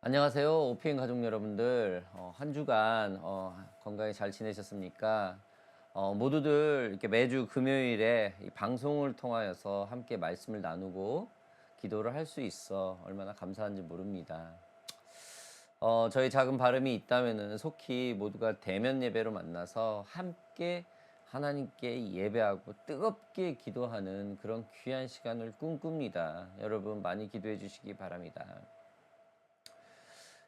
안녕하세요. 오피엔 가족 여러분들. 한 주간 건강히 잘 지내셨습니까? 모두들 이렇게 매주 금요일에 이 방송을 통하여서 함께 말씀을 나누고 기도를 할 수 있어 얼마나 감사한지 모릅니다. 저희 작은 발음이 있다면은 속히 모두가 대면 예배로 만나서 함께 하나님께 예배하고 뜨겁게 기도하는 그런 귀한 시간을 꿈꿉니다. 여러분 많이 기도해 주시기 바랍니다.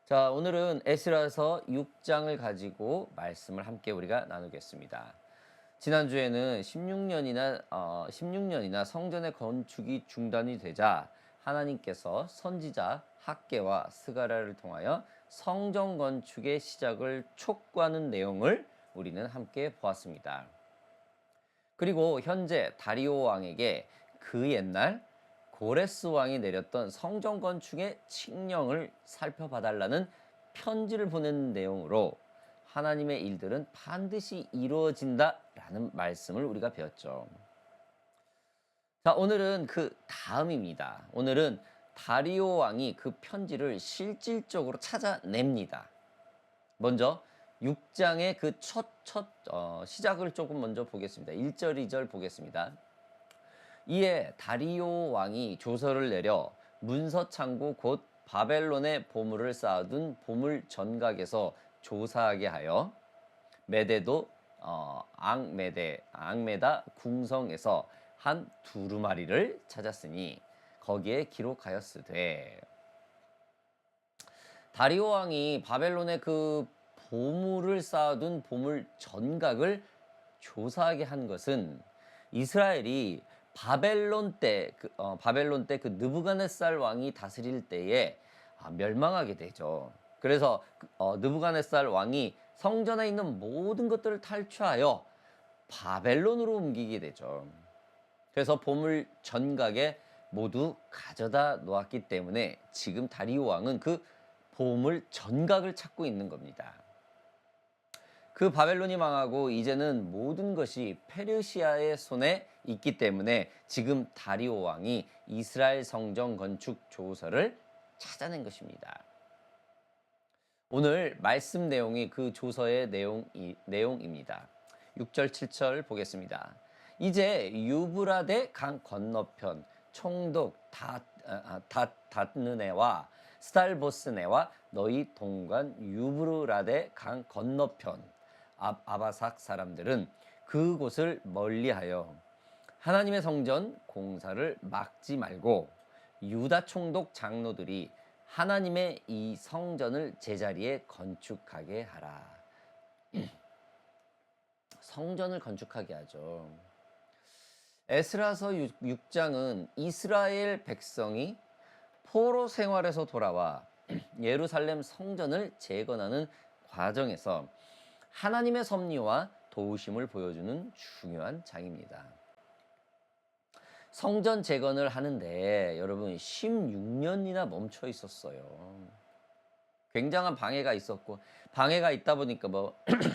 자, 오늘은 에스라서 6장을 가지고 말씀을 함께 우리가 나누겠습니다. 지난주에는 16년이나 성전의 건축이 중단이 되자 하나님께서 선지자 학개와 스가랴를 통하여 성전 건축의 시작을 촉구하는 내용을 우리는 함께 보았습니다. 그리고 현재 다리오 왕에게 그 옛날 고레스 왕이 내렸던 성전 건축의 칙령을 살펴봐달라는 편지를 보낸 내용으로 하나님의 일들은 반드시 이루어진다라는 말씀을 우리가 배웠죠. 자, 오늘은 그 다음입니다. 오늘은 다리오 왕이 그 편지를 실질적으로 찾아냅니다. 먼저 6장의 그 시작을 조금 먼저 보겠습니다. 1절, 2절 보겠습니다. 이에 다리오 왕이 조서를 내려 문서창고 곧 바벨론의 보물을 쌓아둔 보물 전각에서 조사하게 하여 메대도 앙메다 궁성에서 한 두루마리를 찾았으니 거기에 기록하였으되. 다리오 왕이 바벨론의 그 보물을 쌓아둔 보물 전각을 조사하게 한 것은 이스라엘이 바벨론 때 그 느부갓네살 왕이 다스릴 때에 멸망하게 되죠. 그래서 느부갓네살 왕이 성전에 있는 모든 것들을 탈취하여 바벨론으로 옮기게 되죠. 그래서 보물 전각에 모두 가져다 놓았기 때문에 지금 다리오 왕은 그 보물 전각을 찾고 있는 겁니다. 그 바벨론이 망하고 이제는 모든 것이 페르시아의 손에 있기 때문에 지금 다리오 왕이 이스라엘 성전 건축 조서를 찾아낸 것입니다. 오늘 말씀 내용이 그 조서의 내용입니다. 6절, 7절 보겠습니다. 이제 유브라데 강 건너편 총독 닷느네와 스달보스네와 너희 동관 유브라데 강 건너편 아바삭 사람들은 그곳을 멀리하여 하나님의 성전 공사를 막지 말고 유다 총독 장로들이 하나님의 이 성전을 제자리에 건축하게 하라. 성전을 건축하게 하죠. 에스라서 6장은 이스라엘 백성이 포로 생활에서 돌아와 예루살렘 성전을 재건하는 과정에서 하나님의 섭리와 도우심을 보여주는 중요한 장입니다. 성전 재건을 하는데 여러분 16년이나 멈춰 있었어요. 굉장한 방해가 있었고, 방해가 있다 보니까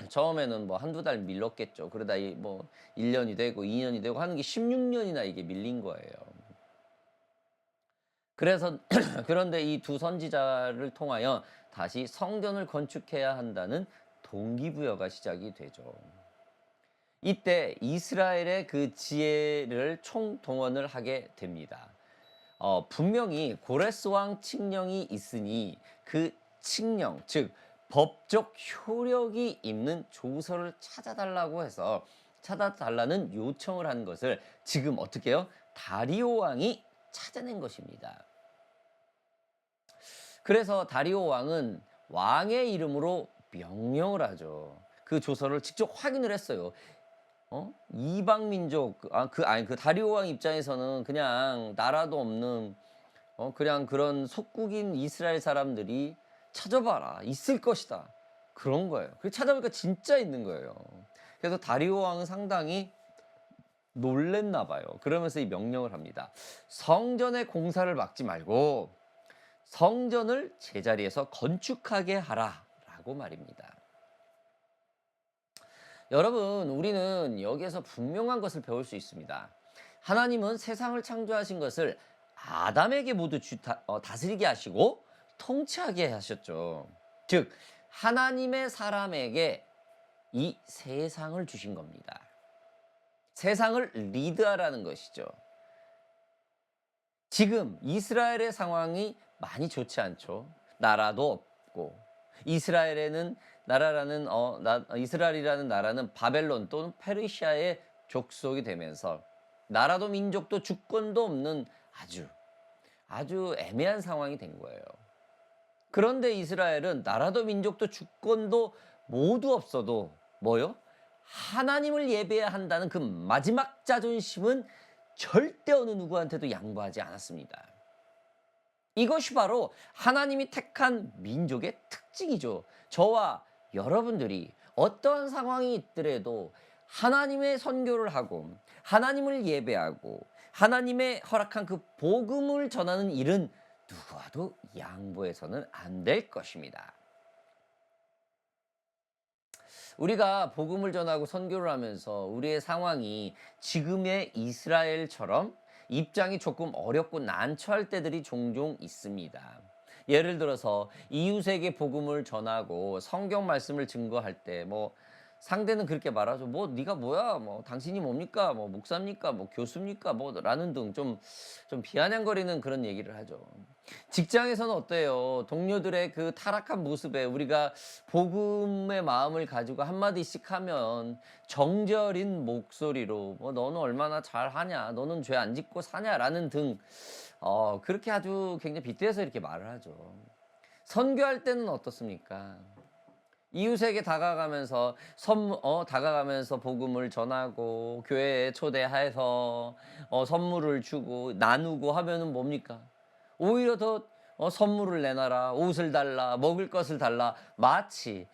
처음에는 한두 달 밀렸겠죠. 그러다 1년이 되고 2년이 되고 하는 게 16년이나 이게 밀린 거예요. 그래서 그런데 이 두 선지자를 통하여 다시 성전을 건축해야 한다는 동기부여가 시작이 되죠. 이때 이스라엘의 그 지혜를 총동원을 하게 됩니다. 분명히 고레스 왕 칙령이 있으니 그 칙령, 즉 법적 효력이 있는 조서를 찾아달라는 요청을 한 것을 지금 어떻게 해요? 다리오 왕이 찾아낸 것입니다. 그래서 다리오 왕은 왕의 이름으로 명령을 하죠. 그 조서를 직접 확인을 했어요. 이방 민족, 그 다리오 왕 입장에서는 그냥 나라도 없는 그냥 그런 속국인 이스라엘 사람들이 찾아봐라, 있을 것이다, 그런 거예요. 그래서 찾아보니까 진짜 있는 거예요. 그래서 다리오 왕은 상당히 놀랬나 봐요. 그러면서 이 명령을 합니다. 성전의 공사를 막지 말고 성전을 제자리에서 건축하게 하라 라고 말입니다. 여러분, 우리는 여기에서 분명한 것을 배울 수 있습니다. 하나님은 세상을 창조하신 것을 아담에게 모두 다스리게 하시고 통치하게 하셨죠. 즉 하나님의 사람에게 이 세상을 주신 겁니다. 세상을 리드하라는 것이죠. 지금 이스라엘의 상황이 많이 좋지 않죠. 나라도 없고 이스라엘에는 이스라엘이라는 나라는 바벨론 또는 페르시아의 족속이 되면서 나라도 민족도 주권도 없는 아주 애매한 상황이 된 거예요. 그런데 이스라엘은 나라도 민족도 주권도 모두 없어도 뭐요? 하나님을 예배해야 한다는 그 마지막 자존심은 절대 어느 누구한테도 양보하지 않았습니다. 이것이 바로 하나님이 택한 민족의 특징이죠. 저와 여러분들이 어떠한 상황이 있더라도 하나님의 선교를 하고 하나님을 예배하고 하나님의 허락한 그 복음을 전하는 일은 누구와도 양보해서는 안 될 것입니다. 우리가 복음을 전하고 선교를 하면서 우리의 상황이 지금의 이스라엘처럼 입장이 조금 어렵고 난처할 때들이 종종 있습니다. 예를 들어서 이웃에게 복음을 전하고 성경 말씀을 증거할 때 상대는 그렇게 말하죠. 네가 뭐야? 당신이 뭡니까? 목사입니까? 교수입니까? 라는 등 좀 비아냥거리는 그런 얘기를 하죠. 직장에서는 어때요? 동료들의 그 타락한 모습에 우리가 복음의 마음을 가지고 한마디씩 하면 정절인 목소리로 너는 얼마나 잘하냐? 너는 죄 안 짓고 사냐? 라는 등 그렇게 아주 굉장히 빗대서 이렇게 말을 하죠. 선교할 때는 어떻습니까? 이웃에게 다가가면서 복음을 전하고 교회에 초대해서 선물을 주고 나누고 하면은 뭡니까? 오히려 더 선물을 내놔라, 옷을 달라, 먹을 것을 달라, 마치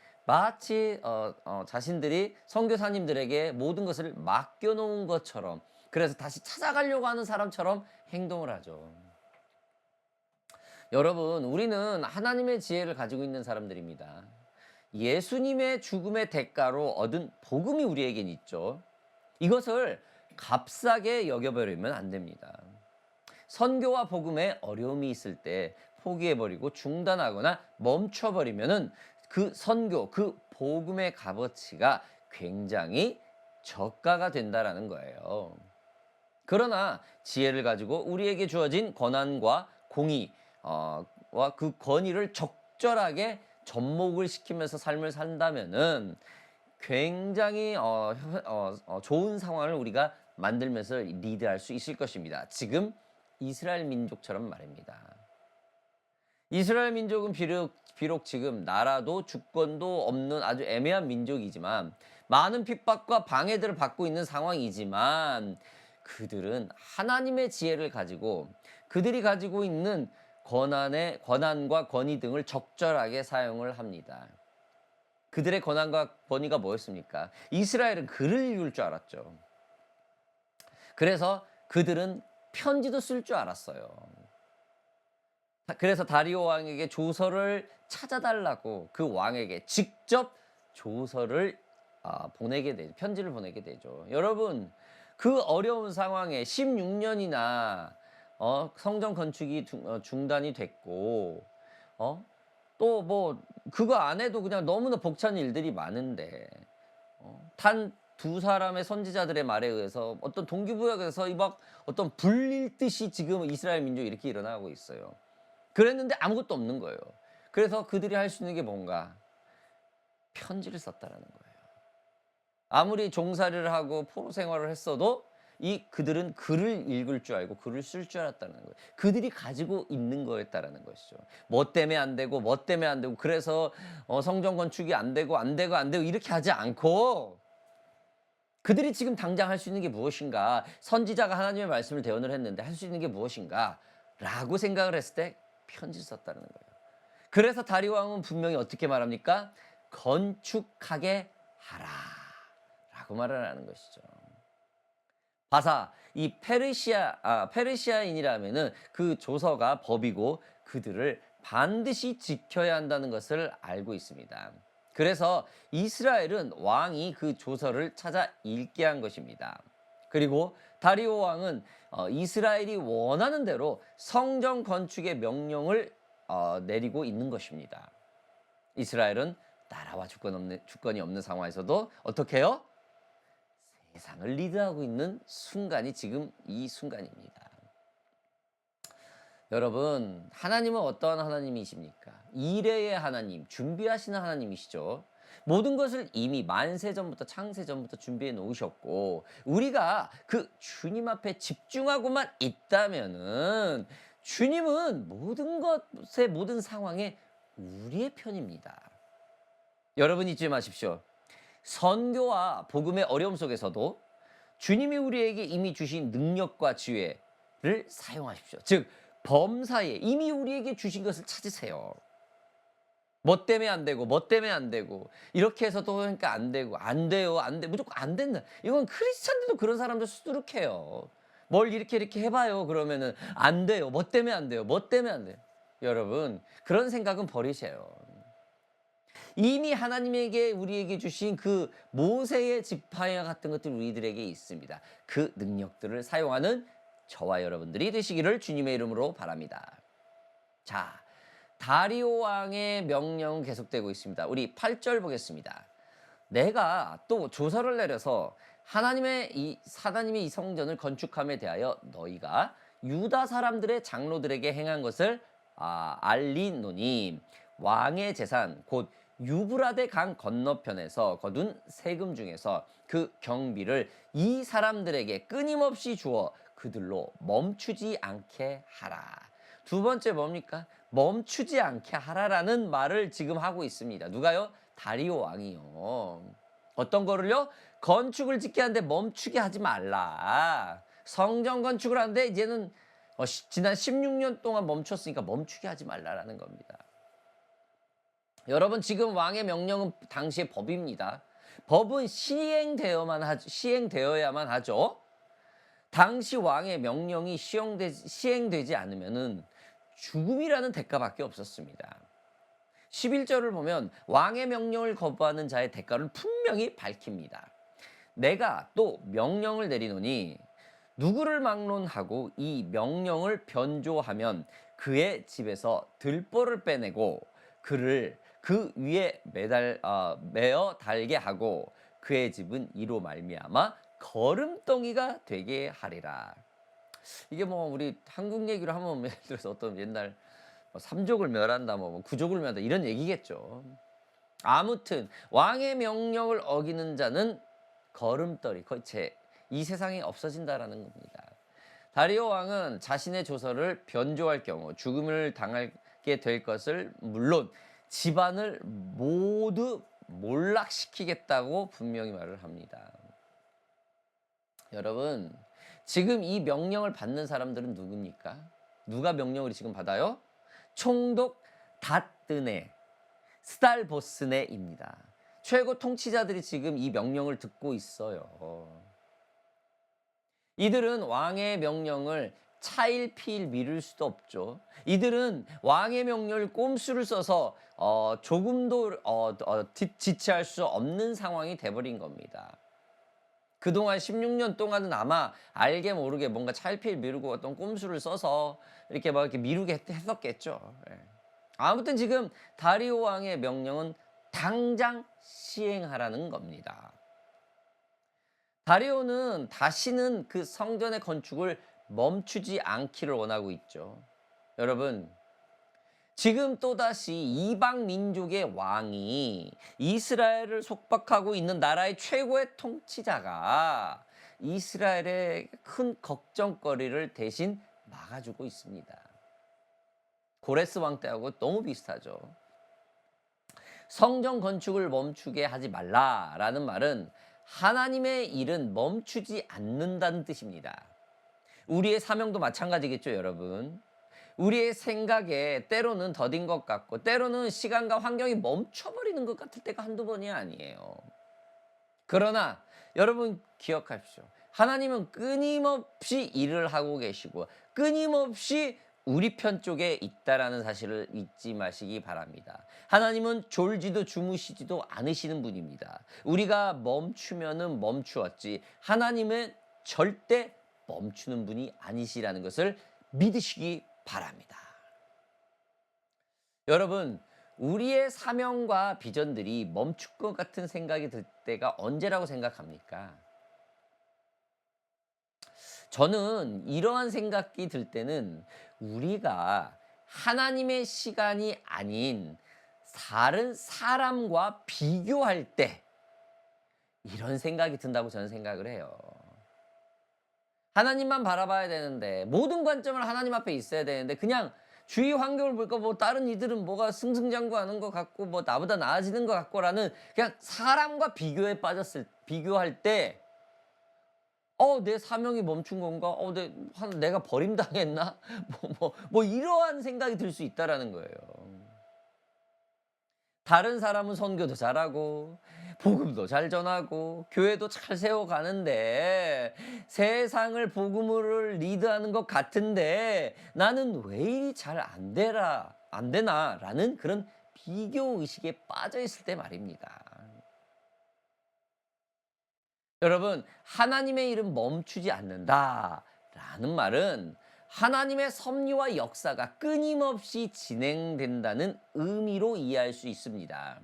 자신들이 선교사님들에게 모든 것을 맡겨놓은 것처럼, 그래서 다시 찾아가려고 하는 사람처럼 행동을 하죠. 여러분, 우리는 하나님의 지혜를 가지고 있는 사람들입니다. 예수님의 죽음의 대가로 얻은 복음이 우리에겐 있죠. 이것을 값싸게 여겨버리면 안 됩니다. 선교와 복음에 어려움이 있을 때 포기해버리고 중단하거나 멈춰버리면은 그 선교, 그 복음의 값어치가 굉장히 저가가 된다라는 거예요. 그러나 지혜를 가지고 우리에게 주어진 권한과 공의와 그 권위를 적절하게 접목을 시키면서 삶을 산다면은 굉장히 좋은 상황을 우리가 만들면서 리드할 수 있을 것입니다. 지금 이스라엘 민족처럼 말입니다. 이스라엘 민족은 비록 지금 나라도 주권도 없는 아주 애매한 민족이지만 많은 핍박과 방해들을 받고 있는 상황이지만 그들은 하나님의 지혜를 가지고 그들이 가지고 있는 권한과 권위 등을 적절하게 사용을 합니다. 그들의 권한과 권위가 뭐였습니까? 이스라엘은 글을 읽을 줄 알았죠. 그래서 그들은 편지도 쓸 줄 알았어요. 그래서 다리오 왕에게 조서를 찾아달라고 그 왕에게 직접 조서를 편지를 보내게 되죠. 여러분, 그 어려운 상황에 16년이나 성전 건축이 중단이 됐고 또 그거 안 해도 그냥 너무나 벅찬 일들이 많은데 단 두 사람의 선지자들의 말에 의해서 어떤 동기부여에서 어떤 불릴 듯이 지금 이스라엘 민족이 이렇게 일어나고 있어요. 그랬는데 아무것도 없는 거예요. 그래서 그들이 할 수 있는 게 뭔가? 편지를 썼다라는 거예요. 아무리 종살이를 하고 포로 생활을 했어도 그들은 글을 읽을 줄 알고 글을 쓸 줄 알았다는 거예요. 그들이 가지고 있는 거였다라는 것이죠. 뭐 때문에 안 되고 그래서 성전 건축이 안 되고 이렇게 하지 않고 그들이 지금 당장 할 수 있는 게 무엇인가? 선지자가 하나님의 말씀을 대언을 했는데 할 수 있는 게 무엇인가? 라고 생각을 했을 때 편지를 썼다는 거예요. 그래서 다리오 왕은 분명히 어떻게 말합니까? 건축하게 하라 라고 말을 하는 것이죠. 이 페르시아인이라면은 그 조서가 법이고 그들을 반드시 지켜야 한다는 것을 알고 있습니다. 그래서 이스라엘은 왕이 그 조서를 찾아 읽게 한 것입니다. 그리고 다리오 왕은 이스라엘이 원하는 대로 성전 건축의 명령을 내리고 있는 것입니다. 이스라엘은 나라와 주권이 없는 상황에서도 어떻게 해요? 세상을 리드하고 있는 순간이 지금 이 순간입니다. 여러분, 하나님은 어떠한 하나님이십니까? 이레의 하나님, 준비하시는 하나님이시죠. 모든 것을 이미 만세 전부터 창세 전부터 준비해 놓으셨고, 우리가 그 주님 앞에 집중하고만 있다면은 주님은 모든 것의 모든 상황에 우리의 편입니다. 여러분 잊지 마십시오. 선교와 복음의 어려움 속에서도 주님이 우리에게 이미 주신 능력과 지혜를 사용하십시오. 즉 범사에 이미 우리에게 주신 것을 찾으세요. 뭐 때문에 안 되고 뭐 때문에 안 되고 이렇게 해서도 그러니까 안 되고 안 돼요 안 돼 무조건 안 된다. 이건 크리스찬들도 그런 사람들 수두룩해요. 뭘 이렇게 해봐요 그러면은 안 돼요. 뭐 때문에 안 돼요. 뭐 때문에 안 돼요. 여러분 그런 생각은 버리세요. 이미 하나님에게 우리에게 주신 그 모세의 지팡이와 같은 것들이 우리들에게 있습니다. 그 능력들을 사용하는 저와 여러분들이 되시기를 주님의 이름으로 바랍니다. 자, 다리오 왕의 명령은 계속되고 있습니다. 우리 8절 보겠습니다. 내가 또 조서를 내려서 하나님의 이 성전을 건축함에 대하여 너희가 유다 사람들의 장로들에게 행한 것을 알리노니 왕의 재산 곧 유브라데 강 건너편에서 거둔 세금 중에서 그 경비를 이 사람들에게 끊임없이 주어 그들로 멈추지 않게 하라. 두 번째 뭡니까? 멈추지 않게 하라라는 말을 지금 하고 있습니다. 누가요? 다리오 왕이요. 어떤 거를요? 건축을 짓게 하는데 멈추게 하지 말라. 성전 건축을 하는데 이제는 지난 16년 동안 멈췄으니까 멈추게 하지 말라라는 겁니다. 여러분 지금 왕의 명령은 당시의 법입니다. 법은 시행되어야만 하죠. 당시 왕의 명령이 시행되지 않으면은 죽음이라는 대가밖에 없었습니다. 11절을 보면 왕의 명령을 거부하는 자의 대가를 분명히 밝힙니다. 내가 또 명령을 내리노니 누구를 막론하고 이 명령을 변조하면 그의 집에서 들보를 빼내고 그를 그 위에 매어 달게 하고 그의 집은 이로 말미암아 거름덩이가 되게 하리라. 이게 뭐 우리 한국 얘기로 하면 예를 들어서 어떤 옛날 삼족을 멸한다 뭐 구족을 멸한다 이런 얘기겠죠. 아무튼 왕의 명령을 어기는 자는 거름덩이 이 세상에 없어진다라는 겁니다. 다리오 왕은 자신의 조서를 변조할 경우 죽음을 당하게 될 것을 물론 집안을 모두 몰락시키겠다고 분명히 말을 합니다. 여러분 지금 이 명령을 받는 사람들은 누굽니까? 누가 명령을 지금 받아요? 총독 다뜨네 스달보스네입니다. 최고 통치자들이 지금 이 명령을 듣고 있어요. 이들은 왕의 명령을 차일피일 미룰 수도 없죠. 이들은 왕의 명령을 꼼수를 써서 조금도 지체할 수 없는 상황이 돼버린 겁니다. 그동안 16년 동안은 아마 알게 모르게 뭔가 차일피일 미루고 어떤 꼼수를 써서 이렇게 막 이렇게 미루게 했었겠죠. 아무튼 지금 다리오 왕의 명령은 당장 시행하라는 겁니다. 다리오는 다시는 그 성전의 건축을 멈추지 않기를 원하고 있죠. 여러분 지금 또다시 이방 민족의 왕이 이스라엘을 속박하고 있는 나라의 최고의 통치자가 이스라엘의 큰 걱정거리를 대신 막아주고 있습니다. 고레스 왕 때하고 너무 비슷하죠. 성전 건축을 멈추게 하지 말라라는 말은 하나님의 일은 멈추지 않는다는 뜻입니다. 우리의 사명도 마찬가지겠죠, 여러분. 우리의 생각에 때로는 더딘 것 같고 때로는 시간과 환경이 멈춰버리는 것 같을 때가 한두 번이 아니에요. 그러나 여러분 기억하십시오. 하나님은 끊임없이 일을 하고 계시고 끊임없이 우리 편 쪽에 있다라는 사실을 잊지 마시기 바랍니다. 하나님은 졸지도 주무시지도 않으시는 분입니다. 우리가 멈추면은 멈추었지 하나님은 절대 멈추는 분이 아니시라는 것을 믿으시기 바랍니다. 여러분, 우리의 사명과 비전들이 멈출 것 같은 생각이 들 때가 언제라고 생각합니까? 저는 이러한 생각이 들 때는 우리가 하나님의 시간이 아닌 다른 사람과 비교할 때 이런 생각이 든다고 저는 생각을 해요. 하나님만 바라봐야 되는데 모든 관점을 하나님 앞에 있어야 되는데 그냥 주위 환경을 보니까 뭐 다른 이들은 뭐가 승승장구하는 것 같고 뭐 나보다 나아지는 것 같고라는 그냥 사람과 비교할 때 내 사명이 멈춘 건가? 내가 버림당했나? 이러한 생각이 들 수 있다라는 거예요. 다른 사람은 선교도 잘하고 복음도 잘 전하고 교회도 잘 세워가는데 세상을 복음을 리드하는 것 같은데 나는 왜 이리 잘 안 되나라는 그런 비교 의식에 빠져 있을 때 말입니다. 여러분, 하나님의 일은 멈추지 않는다라는 말은 하나님의 섭리와 역사가 끊임없이 진행된다는 의미로 이해할 수 있습니다.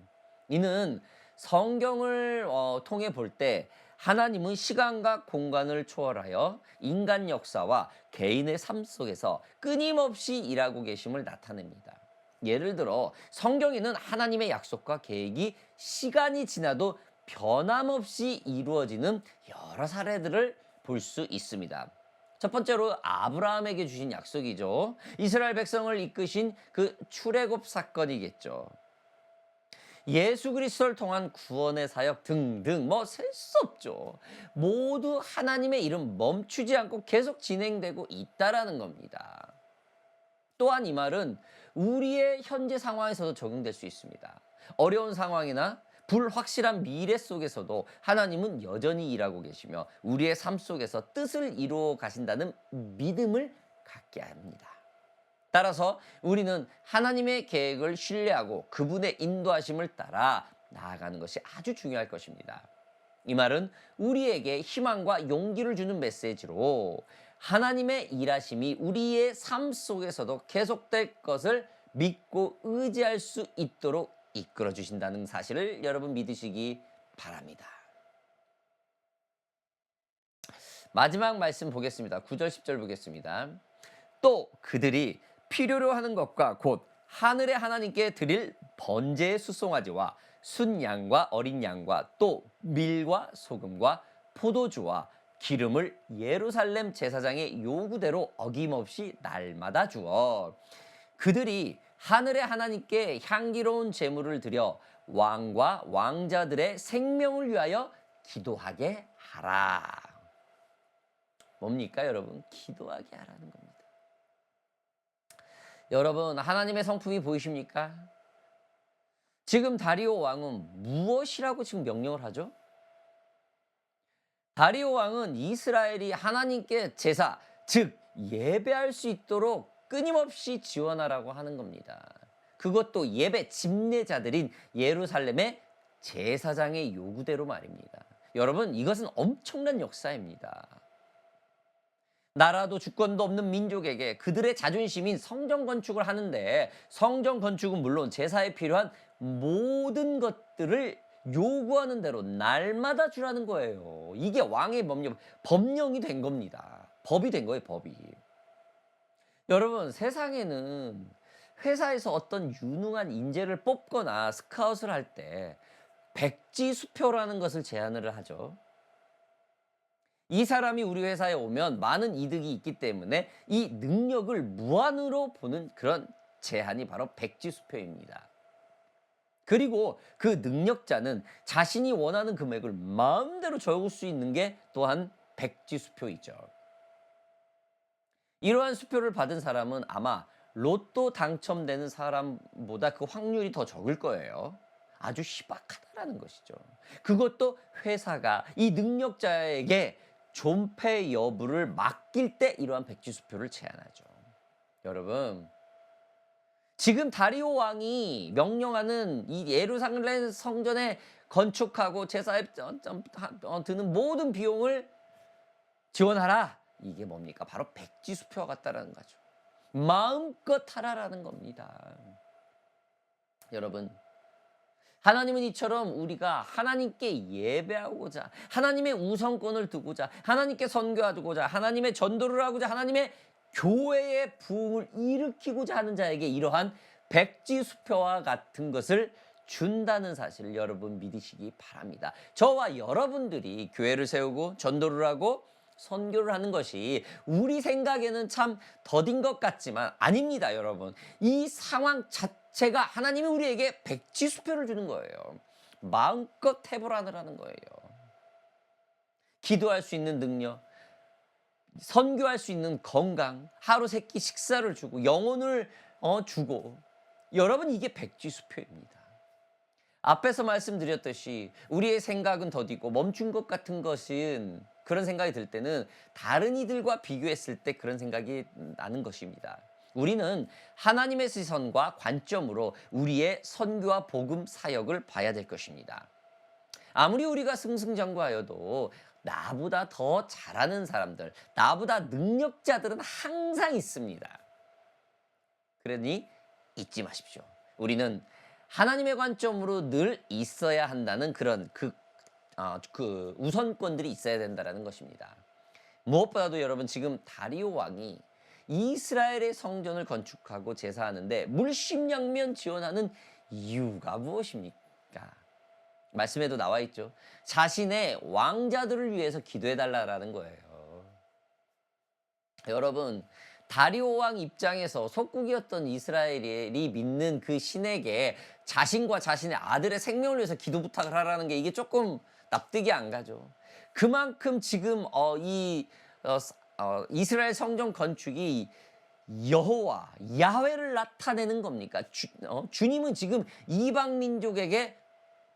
이는 성경을 통해 볼 때 하나님은 시간과 공간을 초월하여 인간 역사와 개인의 삶 속에서 끊임없이 일하고 계심을 나타냅니다. 예를 들어 성경에는 하나님의 약속과 계획이 시간이 지나도 변함없이 이루어지는 여러 사례들을 볼 수 있습니다. 첫 번째로 아브라함에게 주신 약속이죠. 이스라엘 백성을 이끄신 그 출애굽 사건이겠죠. 예수 그리스도를 통한 구원의 사역 등등 셀 수 없죠. 모두 하나님의 일은 멈추지 않고 계속 진행되고 있다라는 겁니다. 또한 이 말은 우리의 현재 상황에서도 적용될 수 있습니다. 어려운 상황이나 불확실한 미래 속에서도 하나님은 여전히 일하고 계시며 우리의 삶 속에서 뜻을 이루어 가신다는 믿음을 갖게 합니다. 따라서 우리는 하나님의 계획을 신뢰하고 그분의 인도하심을 따라 나아가는 것이 아주 중요할 것입니다. 이 말은 우리에게 희망과 용기를 주는 메시지로 하나님의 일하심이 우리의 삶 속에서도 계속될 것을 믿고 의지할 수 있도록 이끌어 주신다는 사실을 여러분 믿으시기 바랍니다. 마지막 말씀 보겠습니다. 9절 10절 보겠습니다. 또 그들이 필요로 하는 것과 곧 하늘의 하나님께 드릴 번제의 수송아지와 순양과 어린 양과 또 밀과 소금과 포도주와 기름을 예루살렘 제사장의 요구대로 어김없이 날마다 주어 그들이 하늘의 하나님께 향기로운 제물을 드려 왕과 왕자들의 생명을 위하여 기도하게 하라. 뭡니까 여러분? 기도하게 하라는 겁니다. 여러분, 하나님의 성품이 보이십니까? 지금 다리오 왕은 무엇이라고 지금 명령을 하죠? 다리오 왕은 이스라엘이 하나님께 제사, 즉 예배할 수 있도록 끊임없이 지원하라고 하는 겁니다. 그것도 예배 집례자들인 예루살렘의 제사장의 요구대로 말입니다. 여러분, 이것은 엄청난 역사입니다. 나라도 주권도 없는 민족에게 그들의 자존심인 성전 건축을 하는데 성전 건축은 물론 제사에 필요한 모든 것들을 요구하는 대로 날마다 주라는 거예요. 이게 왕의 법령이 된 겁니다. 법이 된 거예요, 법이. 여러분, 세상에는 회사에서 어떤 유능한 인재를 뽑거나 스카웃을 할 때 백지수표라는 것을 제안을 하죠. 이 사람이 우리 회사에 오면 많은 이득이 있기 때문에 이 능력을 무한으로 보는 그런 제한이 바로 백지수표입니다. 그리고 그 능력자는 자신이 원하는 금액을 마음대로 적을 수 있는 게 또한 백지수표이죠. 이러한 수표를 받은 사람은 아마 로또 당첨되는 사람보다 그 확률이 더 적을 거예요. 아주 희박하다라는 것이죠. 그것도 회사가 이 능력자에게 존폐 여부를 맡길 때 이러한 백지수표를 제안하죠. 여러분, 지금 다리오 왕이 명령하는 이 예루살렘 성전에 건축하고 제사에 드는 모든 비용을 지원하라. 이게 뭡니까? 바로 백지수표와 같다라는 거죠. 마음껏 하라라는 겁니다. 여러분, 하나님은 이처럼 우리가 하나님께 예배하고자, 하나님의 우선권을 두고자, 하나님께 선교하고자, 하나님의 전도를 하고자, 하나님의 교회의 부흥을 일으키고자 하는 자에게 이러한 백지수표와 같은 것을 준다는 사실을 여러분 믿으시기 바랍니다. 저와 여러분들이 교회를 세우고 전도를 하고 선교를 하는 것이 우리 생각에는 참 더딘 것 같지만 아닙니다, 여러분. 이 상황 자체가 하나님이 우리에게 백지수표를 주는 거예요. 마음껏 해보라는 거예요. 기도할 수 있는 능력, 선교할 수 있는 건강, 하루 세 끼 식사를 주고 영혼을 주고, 여러분 이게 백지수표입니다. 앞에서 말씀드렸듯이 우리의 생각은 더디고 멈춘 것 같은 것은, 그런 생각이 들 때는 다른 이들과 비교했을 때 그런 생각이 나는 것입니다. 우리는 하나님의 시선과 관점으로 우리의 선교와 복음 사역을 봐야 될 것입니다. 아무리 우리가 승승장구하여도 나보다 더 잘하는 사람들, 나보다 능력자들은 항상 있습니다. 그러니 잊지 마십시오. 우리는 하나님의 관점으로 늘 있어야 한다는 그런 그 우선권들이 있어야 된다는 것입니다. 무엇보다도 여러분, 지금 다리오 왕이 이스라엘의 성전을 건축하고 제사하는데 물심양면 지원하는 이유가 무엇입니까? 말씀에도 나와 있죠. 자신의 왕자들을 위해서 기도해달라는 거예요. 여러분, 다리오 왕 입장에서 속국이었던 이스라엘이 믿는 그 신에게 자신과 자신의 아들의 생명을 위해서 기도 부탁을 하라는 게, 이게 조금 납득이 안 가죠. 그만큼 지금 이스라엘 성전 건축이 여호와 야훼를 나타내는 겁니까? 주님은 지금 이방 민족에게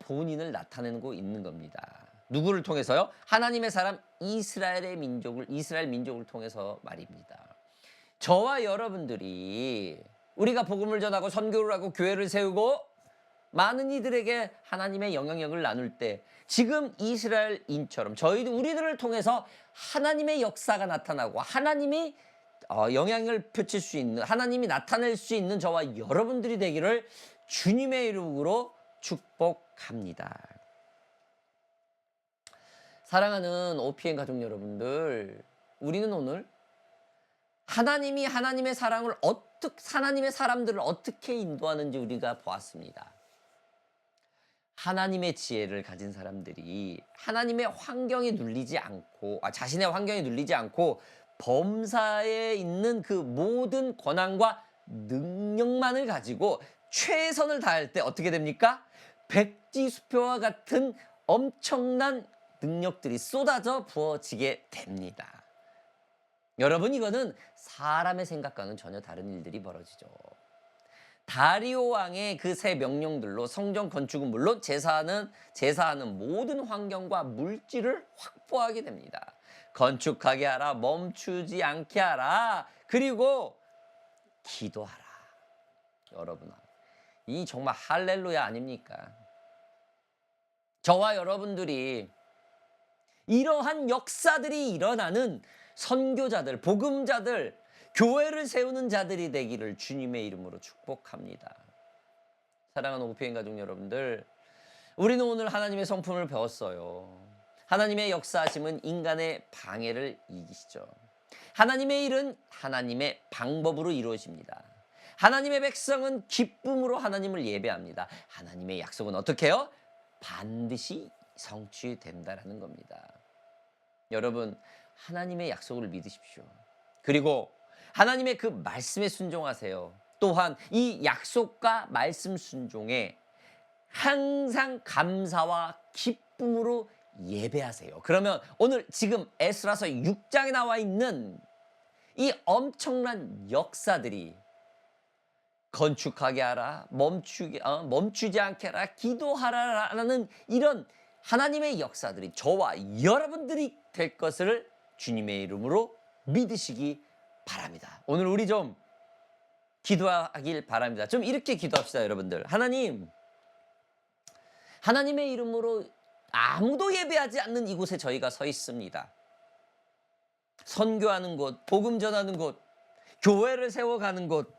본인을 나타내고 있는 겁니다. 누구를 통해서요? 하나님의 사람 이스라엘 민족을 통해서 말입니다. 저와 여러분들이 우리가 복음을 전하고 선교를 하고 교회를 세우고 많은 이들에게 하나님의 영향력을 나눌 때, 지금 이스라엘인처럼 우리들을 통해서 하나님의 역사가 나타나고 하나님이 영향을 펼칠 수 있는, 하나님이 나타낼 수 있는 저와 여러분들이 되기를 주님의 이름으로 축복합니다. 사랑하는 OPN 가족 여러분들, 우리는 오늘 하나님이 하나님의 사람들을 어떻게 인도하는지 우리가 보았습니다. 하나님의 지혜를 가진 사람들이 하나님의 환경에 눌리지 않고, 자신의 환경에 눌리지 않고 범사에 있는 그 모든 권한과 능력만을 가지고 최선을 다할 때 어떻게 됩니까? 백지수표와 같은 엄청난 능력들이 쏟아져 부어지게 됩니다. 여러분, 이거는 사람의 생각과는 전혀 다른 일들이 벌어지죠. 다리오 왕의 그 세 명령들로 성전 건축은 물론 제사하는 모든 환경과 물질을 확보하게 됩니다. 건축하게 하라, 멈추지 않게 하라, 그리고 기도하라. 여러분, 이 정말 할렐루야 아닙니까? 저와 여러분들이 이러한 역사들이 일어나는 선교자들, 복음자들, 교회를 세우는 자들이 되기를 주님의 이름으로 축복합니다. 사랑하는 OPN 가족 여러분들, 우리는 오늘 하나님의 성품을 배웠어요. 하나님의 역사하심은 인간의 방해를 이기시죠. 하나님의 일은 하나님의 방법으로 이루어집니다. 하나님의 백성은 기쁨으로 하나님을 예배합니다. 하나님의 약속은 어떻게 해요? 반드시 성취된다라는 겁니다. 여러분, 하나님의 약속을 믿으십시오. 그리고 하나님의 그 말씀에 순종하세요. 또한 이 약속과 말씀 순종에 항상 감사와 기쁨으로 예배하세요. 그러면 오늘 지금 에스라서 6장에 나와 있는 이 엄청난 역사들이, 건축하게 하라, 멈추지 않게 하라, 기도하라라는 이런 하나님의 역사들이 저와 여러분들이 될 것을 주님의 이름으로 믿으시기 바랍니다. 오늘 우리 좀 기도하길 바랍니다. 좀 이렇게 기도합시다, 여러분들. 하나님의 이름으로 아무도 예배하지 않는 이곳에 저희가 서 있습니다. 선교하는 곳, 복음 전하는 곳, 교회를 세워가는 곳,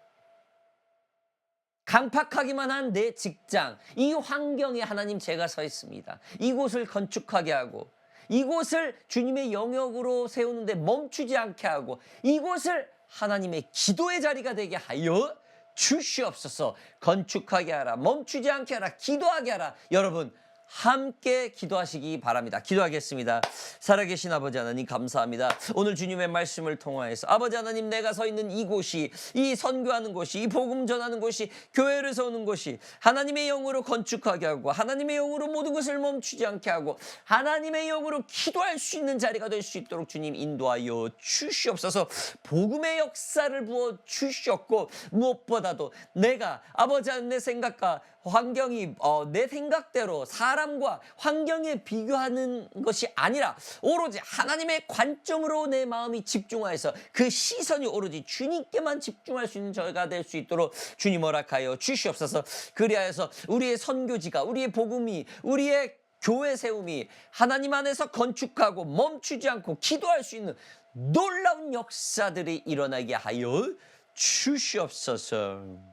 강팍하기만 한 내 직장, 이 환경에 하나님 제가 서 있습니다. 이곳을 건축하게 하고 이곳을 주님의 영역으로 세우는데 멈추지 않게 하고 이곳을 하나님의 기도의 자리가 되게 하여 주시옵소서. 건축하게 하라, 멈추지 않게 하라, 기도하게 하라. 여러분 함께 기도하시기 바랍니다. 기도하겠습니다. 살아계신 아버지 하나님 감사합니다. 오늘 주님의 말씀을 통하여서 아버지 하나님, 내가 서 있는 이곳이, 이 선교하는 곳이, 이 복음 전하는 곳이, 교회를 세우는 곳이 하나님의 영으로 건축하게 하고 하나님의 영으로 모든 것을 멈추지 않게 하고 하나님의 영으로 기도할 수 있는 자리가 될 수 있도록 주님 인도하여 주시옵소서. 복음의 역사를 부어 주시옵고 무엇보다도 내가 아버지 하나님 내 생각과 환경이 내 생각대로 사람과 환경에 비교하는 것이 아니라 오로지 하나님의 관점으로 내 마음이 집중하여서 그 시선이 오로지 주님께만 집중할 수 있는 저희가 될 수 있도록 주님 허락하여 주시옵소서. 그리하여서 우리의 선교지가, 우리의 복음이, 우리의 교회 세움이 하나님 안에서 건축하고 멈추지 않고 기도할 수 있는 놀라운 역사들이 일어나게 하여 주시옵소서.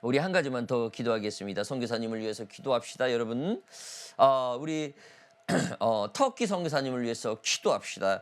우리 한 가지만 더 기도하겠습니다. 선교사님을 위해서 기도합시다. 여러분, 우리 터키 선교사님을 위해서 기도합시다.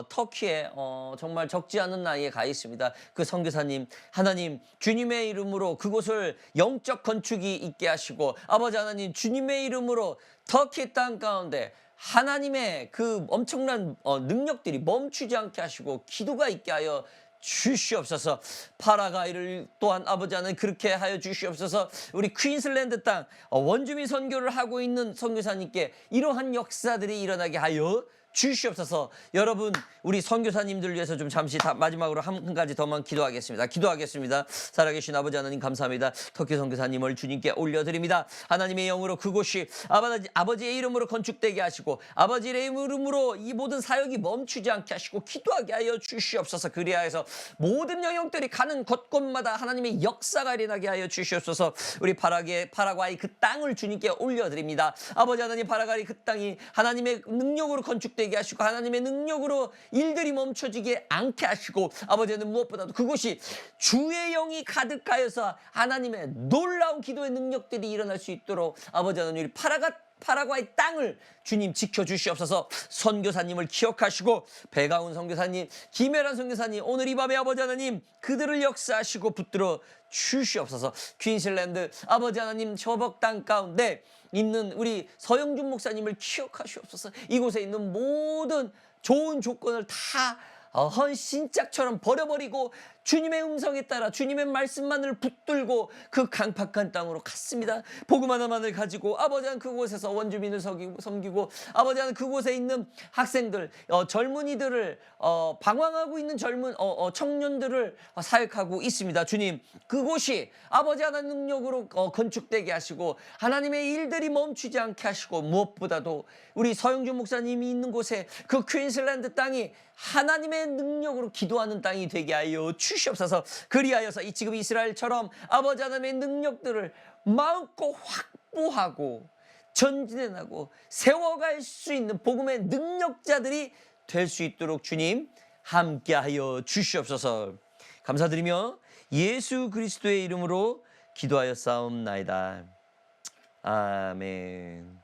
터키에 정말 적지 않은 나이에 가 있습니다. 그 선교사님, 하나님 주님의 이름으로 그곳을 영적 건축이 있게 하시고 아버지 하나님 주님의 이름으로 터키 땅 가운데 하나님의 그 엄청난 능력들이 멈추지 않게 하시고 기도가 있게 하여 주시옵소서. 파라과이를 또한 아버지 하나님 그렇게 하여 주시옵소서. 우리 퀸슬랜드 땅 원주민 선교를 하고 있는 선교사님께 이러한 역사들이 일어나게 하여 주시옵소서. 여러분, 우리 선교사님들 위해서 좀 잠시 마지막으로 한 가지 더만 기도하겠습니다. 살아계신 아버지 하나님 감사합니다. 터키 선교사님을 주님께 올려드립니다. 하나님의 영으로 그곳이 아버지의 이름으로 건축되게 하시고 아버지의 이름으로 이 모든 사역이 멈추지 않게 하시고 기도하게 하여 주시옵소서. 그리하여서 모든 영역들이 가는 곳곳마다 하나님의 역사가 일어나게 하여 주시옵소서. 우리 파라과이 그 땅을 주님께 올려드립니다. 아버지 하나님, 파라과이 그 땅이 하나님의 능력으로 건축되게 하시고 하나님의 능력으로 일들이 멈춰지게 않게 하시고 아버지는 무엇보다도 그곳이 주의 영이 가득하여서 하나님의 놀라운 기도의 능력들이 일어날 수 있도록 아버지 하나님, 파라과이 땅을 주님 지켜주시옵소서. 선교사님을 기억하시고 배가운 선교사님, 김혜란 선교사님, 오늘 이 밤에 아버지 하나님 그들을 역사하시고 붙들어 주시옵소서. 퀸슬랜드 아버지 하나님 저벅 땅 가운데 있는 우리 서영준 목사님을 기억하시옵소서. 이곳에 있는 모든 좋은 조건을 다 헌신짝처럼 버려버리고 주님의 음성에 따라 주님의 말씀만을 붙들고 그 강팍한 땅으로 갔습니다. 복음 하나만을 가지고 아버지 하나님 그곳에서 원주민을 섬기고 아버지 하나님 그곳에 있는 학생들, 젊은이들을 방황하고 있는 젊은 청년들을 사역하고 있습니다. 주님, 그곳이 아버지 하나님 능력으로 건축되게 하시고 하나님의 일들이 멈추지 않게 하시고 무엇보다도 우리 서영준 목사님이 있는 곳에 그 퀸슬랜드 땅이 하나님의 능력으로 기도하는 땅이 되게 하여 주시옵소서. 그리하여서 지금 이스라엘처럼 아버지 하나님의 능력들을 마음껏 확보하고 전진해나고 세워갈 수 있는 복음의 능력자들이 될 수 있도록 주님 함께하여 주시옵소서. 감사드리며 예수 그리스도의 이름으로 기도하여 싸움나이다. 아멘.